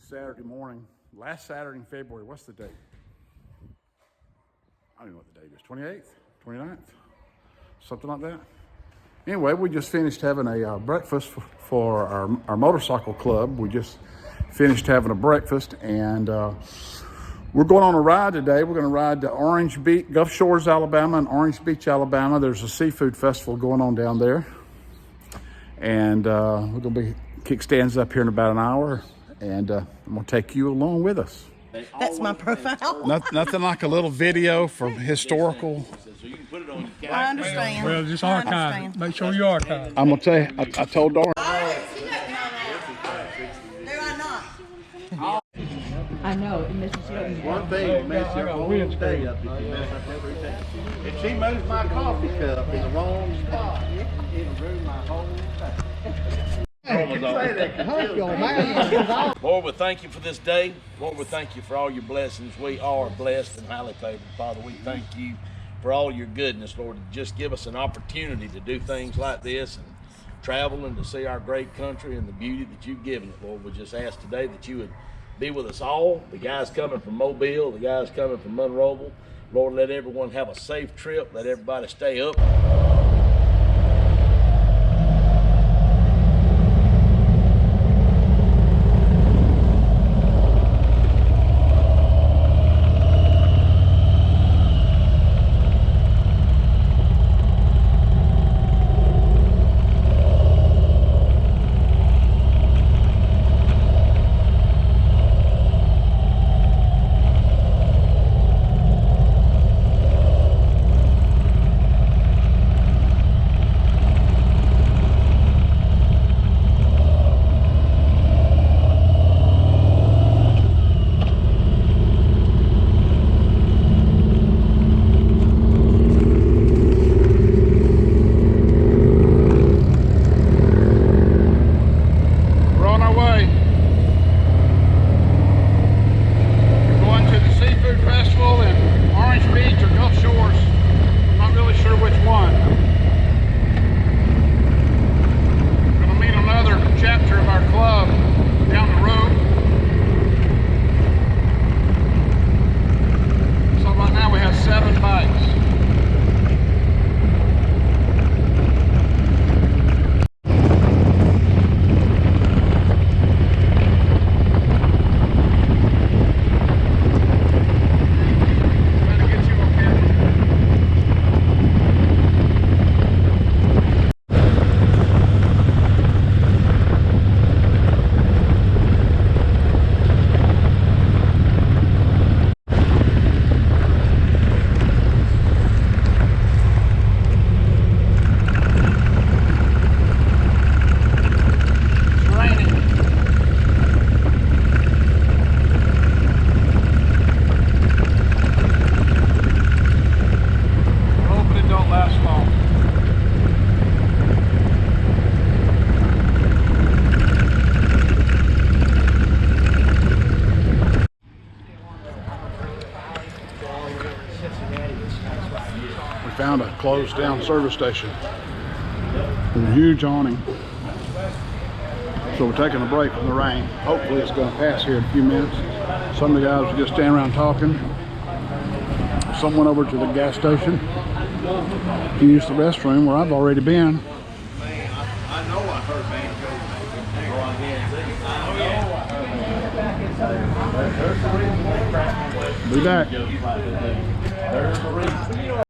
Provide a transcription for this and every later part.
Saturday morning, last Saturday in February. What's the date? I don't know what the date is. 28th? 29th? Something like that. Anyway, we just finished having a breakfast for our motorcycle club. We just finished having a breakfast, and we're going on a ride today. We're going to ride to Orange Beach, Gulf Shores, Alabama, and Orange Beach, Alabama. There's a seafood festival going on down there, and we're going to be kickstands up here in about an hour, and I'm going to take you along with us. That's my profile. Nothing like a little video for historical. I understand. Well, just archive. Make sure you archive. I'm going to tell you, I told Darn. Do I not? I know, it messes you up. One thing will mess your whole day up if you mess up everything. If she moves my coffee cup in the wrong spot, it'll ruin my whole day. Lord, we thank you for this day. Lord, we thank you for all your blessings. We are blessed and highly favored. Father, we thank you for all your goodness, Lord. Just give us an opportunity to do things like this and travel and to see our great country and the beauty that you've given it, Lord. We just ask today that you would be with us all. The guys coming from Mobile, the guys coming from Monroeville. Lord, let everyone have a safe trip. Let everybody stay up. Found a closed down service station with a huge awning. So we're taking a break from the rain. Hopefully it's going to pass here in a few minutes. Some of the guys are just standing around talking. Some went over to the gas station to use the restroom where I've already been. I know I heard man. Be back. There's the reason.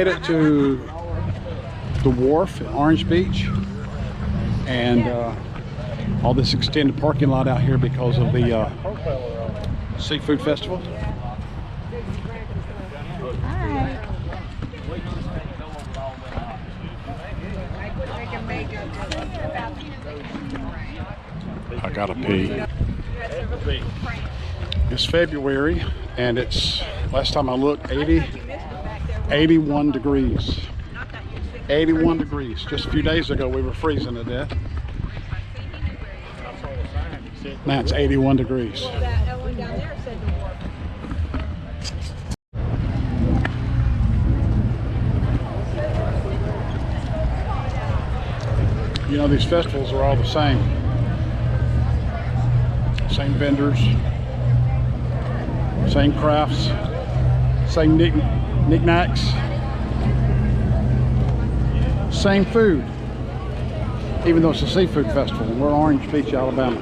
made it to the wharf at Orange Beach, and all this extended parking lot out here because of the seafood festival. I gotta pee. It's February, and it's, last time I looked, 81 degrees. 81 degrees. Just a few days ago, we were freezing to death. Now it's 81 degrees. You know, these festivals are all the same. Same vendors, same crafts, same knickknacks, same food. Even though it's a seafood festival, we're Orange Beach, Alabama.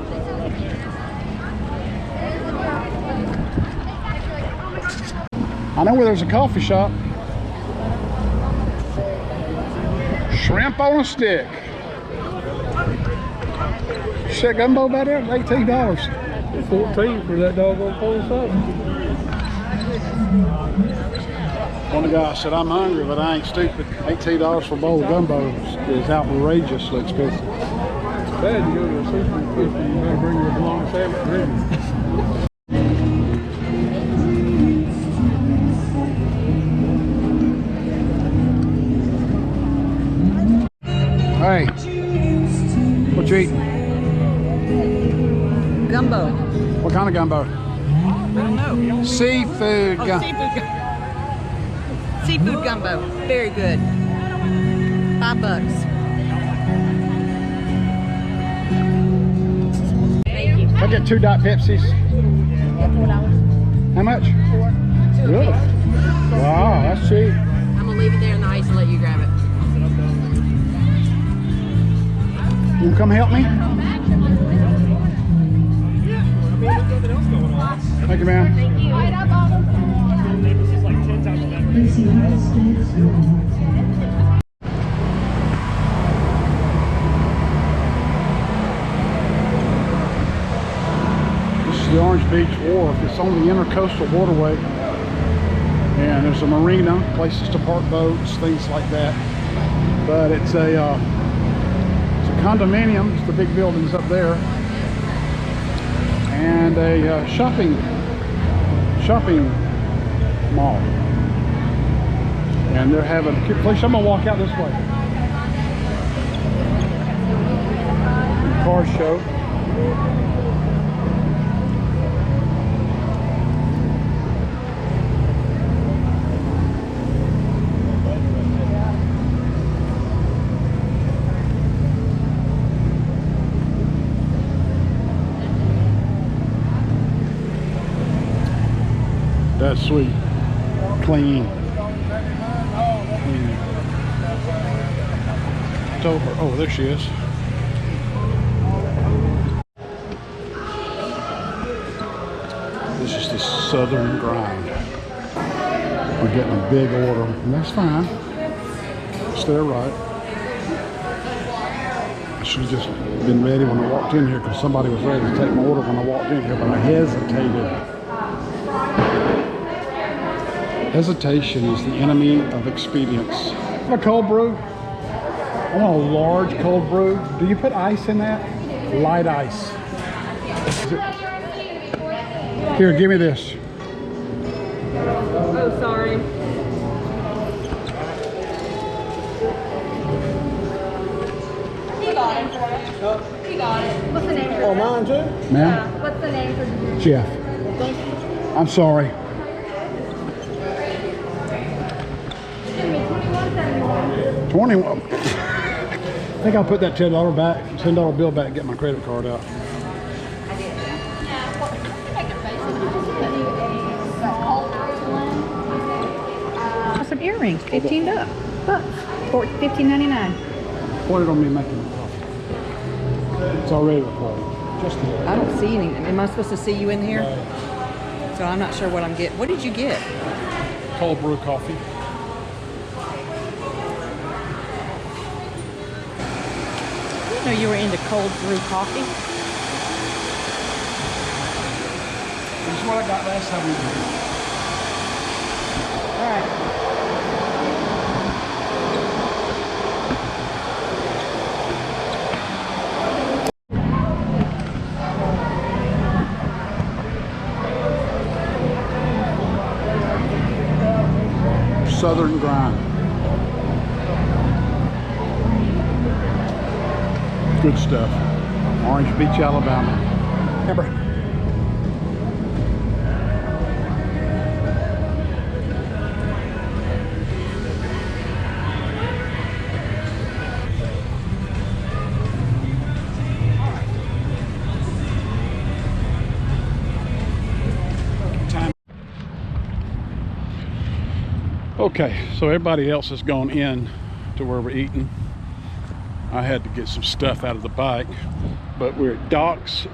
I know where there's a coffee shop. Shrimp on a stick. Shit, gumbo about there, $18. 14 for that doggone phone something. One guy said, I'm hungry, but I ain't stupid. $18 for a bowl of gumbo is outrageously expensive. It's bad to go to a seafood fish and you might bring your long sandwich ready. Hey, what you eating? Gumbo. What kind of gumbo? I don't know. Seafood gumbo. Seafood gumbo. Very good. $5. I get 2 Dot Pepsis. How much? Really? Wow, that's cheap. I'm gonna leave it there in the ice and let you grab it. You come help me? Thank you, ma'am. This is the Orange Beach Wharf. It's on the Intercoastal Waterway. And there's a marina, places to park boats, things like that. But it's a condominium. It's the big buildings up there. And a shopping mall, and they're having a place. I'm gonna walk out this way. Car show. That's sweet. Clean. Oh, there she is. This is the Southern Grind. We're getting a big order, and that's fine. Stay right. I should have just been ready when I walked in here, because somebody was ready to take my order when I walked in here, but I hesitated. Hesitation is the enemy of expedience. A cold brew? I want a large cold brew. Do you put ice in that? Light ice. Here, give me this. Oh, sorry. He got it for you. He got it. What's the name for Oh, mine too? Ma'am? What's the name for you? Jeff. Thank you. I'm sorry. Give me $21.71. 21. I think I'll put that $10 back, $10 bill back and get my credit card out. Some earrings, $15. $15.99. Point it on me making the coffee. It's already recorded. Just a little. I don't see any. Am I supposed to see you in here? So I'm not sure what I'm getting. What did you get? Cold brew coffee. didn't know you were into cold brew coffee. This is what I got last time we were here. All right. Southern grind. Good stuff. Orange Beach, Alabama. Remember. Okay, so everybody else has gone in to where we're eating. I had to get some stuff out of the bike, but we're at Doc's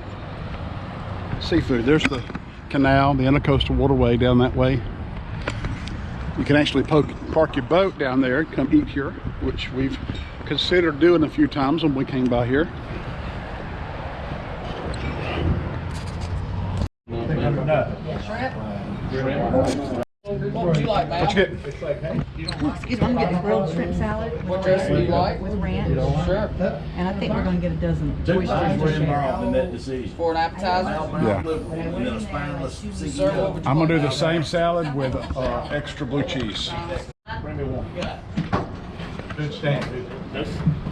Seafood. There's the canal, the intercoastal waterway down that way. You can actually park your boat down there and come eat here, which we've considered doing a few times when we came by here. What would you like, ma'am? What you get? Excuse me, I'm getting a grilled shrimp salad. What dressing do you like? With ranch. Sure. And I think we're going to get a dozen oysters to share. For an appetizer? Yeah. Sir, what would you I'm like? gonna do the same salad with extra blue cheese.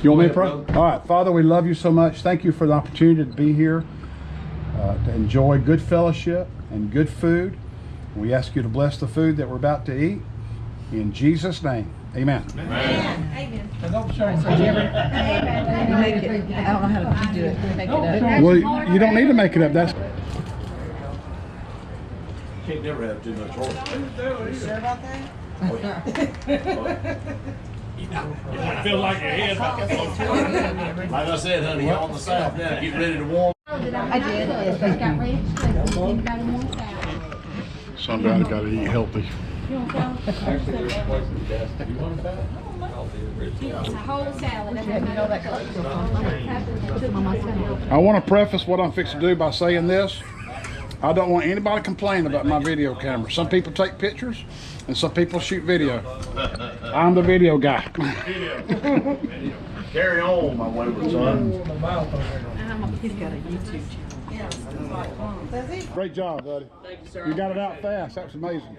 You want me to pray? All right, Father, we love you so much. Thank you for the opportunity to be here, to enjoy good fellowship and good food. We ask you to bless the food that we're about to eat. In Jesus' name, amen. Amen. You make it. I don't know how to do it. Make it up. Well, you don't need to make it up. That's Can't never have too much horse. You sure about that? I feel like your head. Like I said, honey, y'all in the south now, get ready to warm. I did. Anybody want that? somebody got to eat healthy. It's a whole salad. I want to preface what I'm fixing to do by saying this. I don't want anybody complaining about my video camera. Some people take pictures and some people shoot video. I'm the video guy. Carry on, my wayward son. He's got a YouTube channel. Great job, buddy. Thank you, sir. You got it out fast. That was amazing.